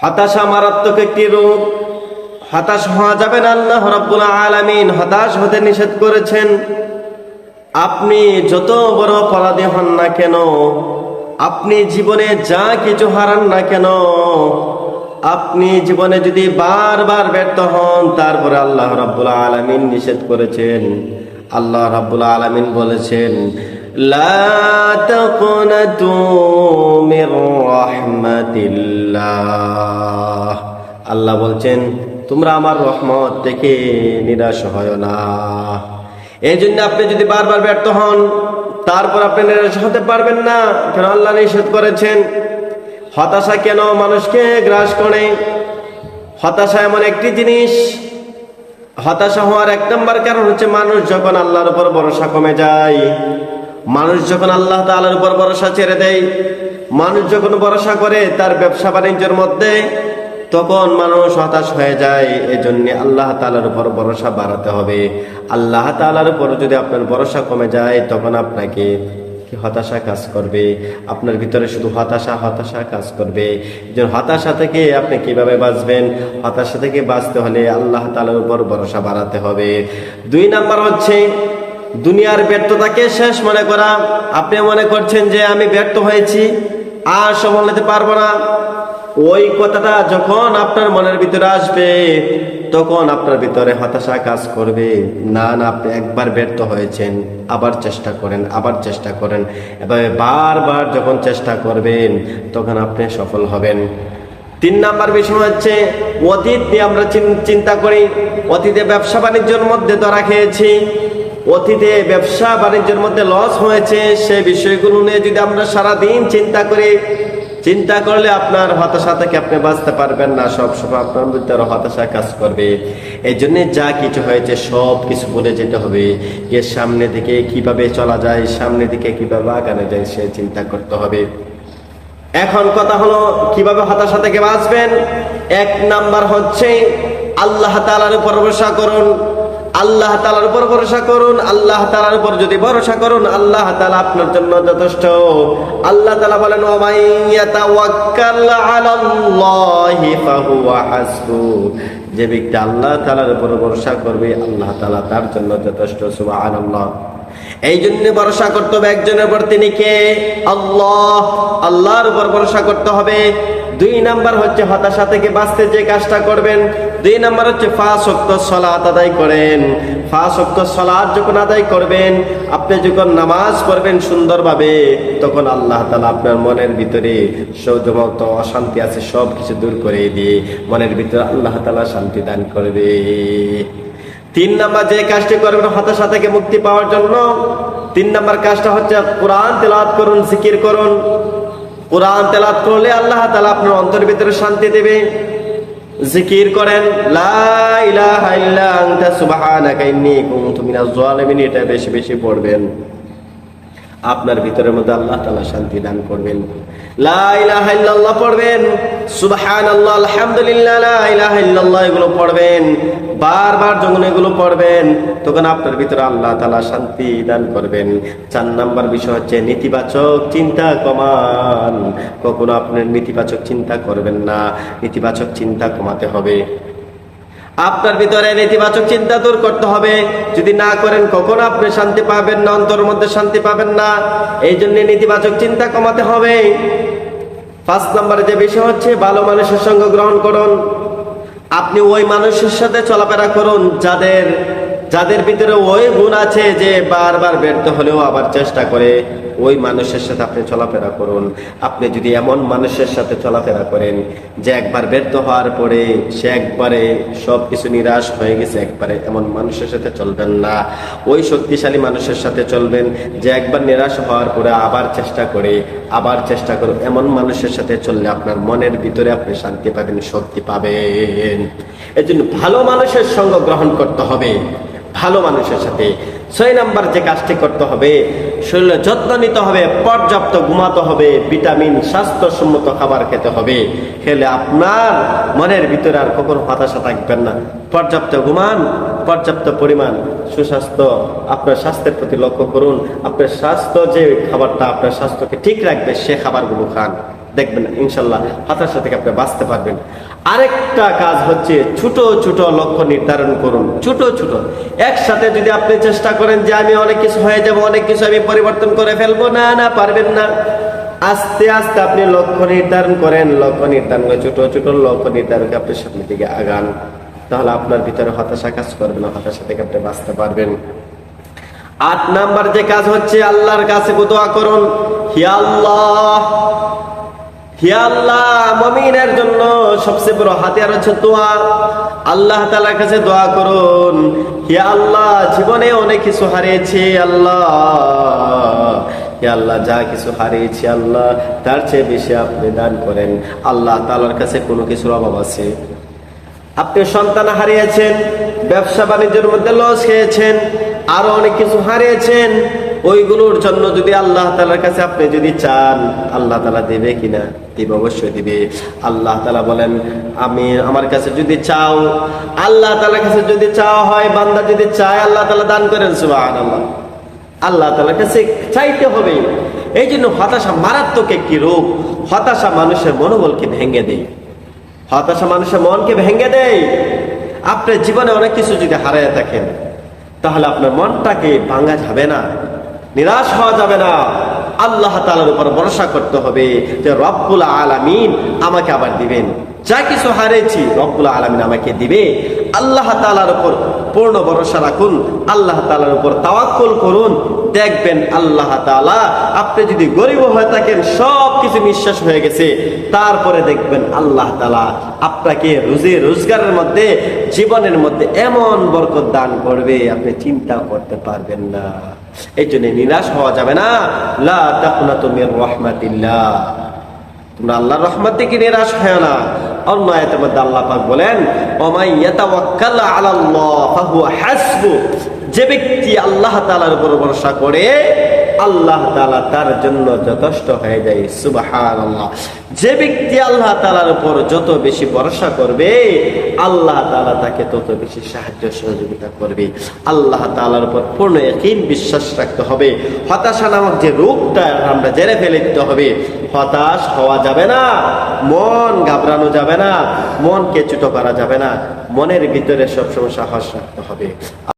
হতাশা মারাত্মক একটি রোগ। হতাশ হওয়া যাবে না। আল্লাহ রাব্বুল আলামিন হতাশ হতে নিষেধ করেছেন। আপনি যত বড় অপরাধী হন না কেন, আপনি জীবনে যা কিছু হারান না কেন, আপনি জীবনে যদি বারবার ব্যর্থ হন, তারপরে আল্লাহ রাব্বুল আলামিন নিষেধ করেছেন। আল্লাহ রাব্বুল আলামিন বলেছেন, লা তাকুনাতু মির রাহমাতিল্লাহ। আল্লাহ বলছেন, তোমরা আমার রহমত থেকে নিরাশ হয় না। এই জন্য আপনি যদি বারবার ব্যর্থ হন, তারপর আপনি নিরাশ হতে পারবেন না, কেন আল্লাহ নিষেধ করেছেন। হতাশা কেন মানুষকে গ্রাস করে? হতাশা এমন একটি জিনিস, হতাশা হওয়ার এক নম্বর কারণ হচ্ছে মানুষ যখন আল্লাহর উপর ভরসা কমে যায়, মানুষ যখন আল্লাহ তাআলার উপর ভরসা ছেড়ে দেয়, মানুষ যখন ভরসা করে তার ব্যবসা বাণিজ্যের মধ্যে, তখন মানুষ হতাশ হয়ে যায়। এজন্য আল্লাহ তাআলার উপর ভরসা বাড়াতে হবে। আল্লাহ তাআলার উপর যদি আপনার ভরসা কমে যায়, তখন আপনাকে হতাশা কাজ করবে, আপনার ভিতরে শুধু হতাশা হতাশা কাজ করবে। যেন হতাশা থেকে আপনি কিভাবে বাঁচবেন? হতাশা থেকে বাঁচতে হলে আল্লাহ তাআলার উপর ভরসা বাড়াতে হবে। 2 নাম্বার হচ্ছে দুনিয়ার ব্যর্থতাকে শেষ মনে করা। আপনি মনে করছেন যে আমি ব্যর্থ হয়েছি, আর সফল হতে পারবো না। ওই কথাটা যখন আপনার মনের ভিতরে আসবে, তখন আপনার ভিতরে হতাশা কাজ করবে। না না, আপনি একবার ব্যর্থ হয়েছেন, আবার চেষ্টা করেন, আবার চেষ্টা করেন। এভাবে বারবার যখন চেষ্টা করবেন, তখন আপনি সফল হবেন। 3 নাম্বার বিষয় হচ্ছে অতীত নিয়ে আমরা চিন্তা করি। অতীতে ব্যবসা বাণিজ্যের মধ্যে ধরা খেয়েছি, অতীতে ব্যবসা বাণিজ্যের মধ্যে লস হয়েছে, সেই বিষয়গুলো নিয়ে যদি আমরা সারাদিন চিন্তা করি, চিন্তা করলে আপনার হতাশা থেকে আপনি বাঁচতে পারবেন না। সবসময় আপনার ভিতরে হতাশা কাজ করবে। এই জন্য যা কিছু হয়েছে সব কিছু বলে যেতে হবে। এর সামনে দিকে কিভাবে চলা যায়, সামনে দিকে কিভাবে আগানো যায়, সে চিন্তা করতে হবে। এখন কথা হলো কিভাবে হতাশা থেকে বাঁচবেন। 1 নাম্বার হচ্ছে আল্লাহ তাআলার উপর ভরসা করুন। আল্লাহ তাআলার উপর ভরসা করুন। আল্লাহ তাআলার উপর যদি ভরসা করুন, আল্লাহ তাআলা আপনার জন্য যথেষ্ট। আল্লাহ তাআলা বলেন, ওয়া মান ইয়াতাওয়াক্কাল আলাল্লাহি ফাহুয়া হাসবু। যে ব্যক্তি আল্লাহ তাআলার উপর ভরসা করবে, আল্লাহ তাআলা তার জন্য যথেষ্ট। সুবহানাল্লাহ। এই জন্য ভরসা করতে হবে একজনের উপর, তিনি কে? আল্লাহ। আল্লাহর উপর ভরসা করতে হবে। 2 নাম্বার হচ্ছে হতাশা থেকে বাঁচতে যে কাজটা করবেন, 2 নাম্বার হচ্ছে 5 ওয়াক্ত সালাত আদায় করেন। 5 ওয়াক্ত সালাত যখন আদায় করবেন, আপনি যখন নামাজ পড়বেন সুন্দরভাবে, তখন আল্লাহ তাআলা আপনার মনের ভিতরে সমস্ত অশান্তি আছে সব কিছু দূর করে দিয়ে মনের ভিতরে আল্লাহ তাআলা শান্তি দান করবে। 3 নাম্বার যে কাজটি করবেন হতাশা থেকে মুক্তি পাওয়ার জন্য, 3 নাম্বার কাজটা হচ্ছে কোরআন তেলাওয়াত করুন, জিকির করুন। কোরআন তেলাওয়াত করলে আল্লাহ তাআলা আপনার অন্তরের ভিতরে শান্তি দেবে। জিকির করেন, লা ইলাহা ইল্লা আনতা সুবহানাকা ইন্নী কুনতু মিনাজ জালিমিন। এটা বেশি বেশি পড়বেন, আপনার ভিতরের মধ্যে আল্লাহ তাআলা শান্তি দান করবেন। লা ইলাহা ইল্লাল্লাহ পড়বেন, সুবহানাল্লাহ, আলহামদুলিল্লাহ, লা ইলাহা ইল্লাল্লাহ এগুলো পড়বেন। বারবার যখন এগুলো পড়বেন, তখন আপনার ভিতরে আল্লাহ তাআলা শান্তি দান করবেন। 4 নাম্বার বিষয় হচ্ছে নেতিবাচক চিন্তা কমান। কখনো আপনার নেতিবাচক চিন্তা করবেন না, নেতিবাচক চিন্তা কমাতে হবে। আপনার ভিতরে নেতিবাচক চিন্তা দূর করতে হবে। যদি না করেন, কখনো আপনি শান্তি পাবেন না, অন্তরের মধ্যে শান্তি পাবেন না। এই জন্য নেতিবাচক চিন্তা কমাতে হবে। 5 নম্বরে যে বিষয় হচ্ছে ভালো মানুষের সঙ্গ গ্রহণ করুন। আপনি ওই মানুষের সাথে চলাফেরা করুন যাদের ভিতরে ওই গুণ আছে যে বারবার ব্যর্থ হলেও আবার চেষ্টা করে। ওই মানুষের সাথে আপনি চলাফেরা করুন। আপনি যদি এমন মানুষের সাথে চলাফেরা করেন যে একবার ব্যর্থ হওয়ার পরে সে একবারে সবকিছু নিরাশ হয়ে গেছে, একবারে এমন মানুষের সাথে চলবেন না। ওই শক্তিশালী মানুষের সাথে চলবেন যে একবার নিরাশ হওয়ার পরে আবার চেষ্টা করে, আবার চেষ্টা করুন। এমন মানুষের সাথে চললে আপনার মনের ভিতরে আপনি শান্তি পাবেন, শক্তি পাবেন। এই জন্য ভালো মানুষের সঙ্গ গ্রহণ করতে হবে, ভালো মানুষের সাথে। 6 নাম্বার যে কাজটি করতে হবে, শরীরের যত্ন নিতে হবে, পর্যাপ্ত ঘুমাতে হবে, ভিটামিন স্বাস্থ্যসম্মত খাবার খেতে হবে। খেলে আপনার মনের ভিতরে আর কখনো হতাশা থাকবেন না। পর্যাপ্ত ঘুমান, পর্যাপ্ত পরিমাণ সুস্বাস্থ্য, আপনার স্বাস্থ্যের প্রতি লক্ষ্য করুন। আপনার স্বাস্থ্য যে খাবারটা আপনার স্বাস্থ্যকে ঠিক রাখবে, সে খাবারগুলো খান। দেখবেন ইনশাল্লাহ হতাশা থেকে আপনি বাঁচতে পারবেন। আরেকটা কাজ হচ্ছে ছোট ছোট লক্ষ্য নির্ধারণ করুন। ছোট ছোট একসাথে যদি আপনি চেষ্টা করেন যে আমি অনেক কিছু হয়ে যাব, অনেক কিছু আমি পরিবর্তন করে ফেলবো, না না, পারবেন না। আস্তে আস্তে আপনি লক্ষ্য নির্ধারণ করেন, লক্ষ্য নির্ধারণ করে ছোট ছোট লক্ষ্য নির্ধারণ করে আপনি সামনের দিকে আগান, তাহলে আপনার ভিতরে হতাশা কাজ করবে না, হতাশা থেকে আপনি বাঁচতে পারবেন। 8 নাম্বার যে কাজ হচ্ছে আল্লাহর কাছে দোয়া করুন। হে আল্লাহ, হে আল্লাহ, মুমিনের জন্য সবচেয়ে বড় হাতিয়ার হচ্ছে দোয়া। আল্লাহ তাআলার কাছে দোয়া করুন, হে আল্লাহ, জীবনে অনেক কিছু হারিয়েছি আল্লাহ, হে আল্লাহ, যা কিছু হারিয়েছি আল্লাহ তার চেয়ে বেশি আপনি দান করেন। আল্লাহ তাআলার কাছে কোনো কিছুর অভাব আছে? আপনি সন্তান হারিয়েছেন, ব্যবসা বাণিজ্যের মধ্যে লস খেয়েছেন, আরো অনেক কিছু হারিয়েছেন, ওইগুলোর জন্য যদি আল্লাহ তাআলার কাছে আপনি যদি চান, আল্লাহ তাআলা দেবে কিনা? দিবে, অবশ্যই দিবে। আল্লাহ তাআলা বলেন, আমি আমার কাছে যদি চাও, আল্লাহ তাআলার কাছে যদি চাওয়া হয়, বান্দা যদি চায়, আল্লাহ তাআলা দান করেন। সুবহানাল্লাহ। আল্লাহ তাআলার কাছে চাইতে হবে। এই জন্য হতাশা মারাত্মক একটি রোগ। হতাশা মানুষের মনোবলকে ভেঙে দেয়, হতাশা মানুষের মনকে ভেঙে দেয়। আপনার জীবনে অনেক কিছু যদি হারিয়ে থাকেন, তাহলে আপনার মনটাকে ভাঙা যাবে না, নিরাশ হওয়া যাবে না। আল্লাহ তাআলার উপর ভরসা করতে হবে যে রব্বুল আলামিন আমাকে আবার দিবেন। যা কিছু হারিয়েছি রব্বুল আলামিন আমাকে দিবে। আল্লাহ তাআলার উপর পূর্ণ ভরসা রাখুন, আল্লাহ তাআলার উপর তাওয়াক্কুল করুন। দেখবেন আল্লাহ তাআলা, আপনি যদি গরিব হয়ে থাকেন, সব কিছু নিঃশ্বাস হয়ে গেছে, তারপরে দেখবেন আল্লাহ তাআলা আপনাকে রুজি রোজগারের মধ্যে, জীবনের মধ্যে এমন বরকত দান করবে আপনি চিন্তা করতে পারবেন না। এই জন্য নিরাশ হওয়া যাবে না। লা তাকনাতু মির রাহমাতিল্লাহ, তোমরা আল্লাহর রহমত থেকে নিরাশ হয় না। অন্য আয়াতের মধ্যে আল্লাহ পাক বলেন, ওমাই ইয়াতাওয়াক্কাল আলাল্লাহ ফাহুয়া হাসবু, যে ব্যক্তি আল্লাহ তাআলার উপর ভরসা করে, আল্লাহ তাআলা তার জন্য যথেষ্ট হয়ে যায়। সুবহানাল্লাহ। যে ব্যক্তি আল্লাহ তাআলার উপর যত বেশি ভরসা করবে, আল্লাহ তাআলা তাকে তত বেশি সাহায্য সহযোগিতা করবে। আল্লাহ তাআলার উপর পূর্ণ ইয়াকিন, বিশ্বাস রাখতে হবে। হতাশা নামক যে রোগটা আমরা জেরে ফেলে দিতে হবে। হতাশ হওয়া যাবে না, মন ঘাবড়ানো যাবে না, মনকে ছোট করা যাবে না, মনের ভিতরে সবসময় সাহস রাখতে হবে।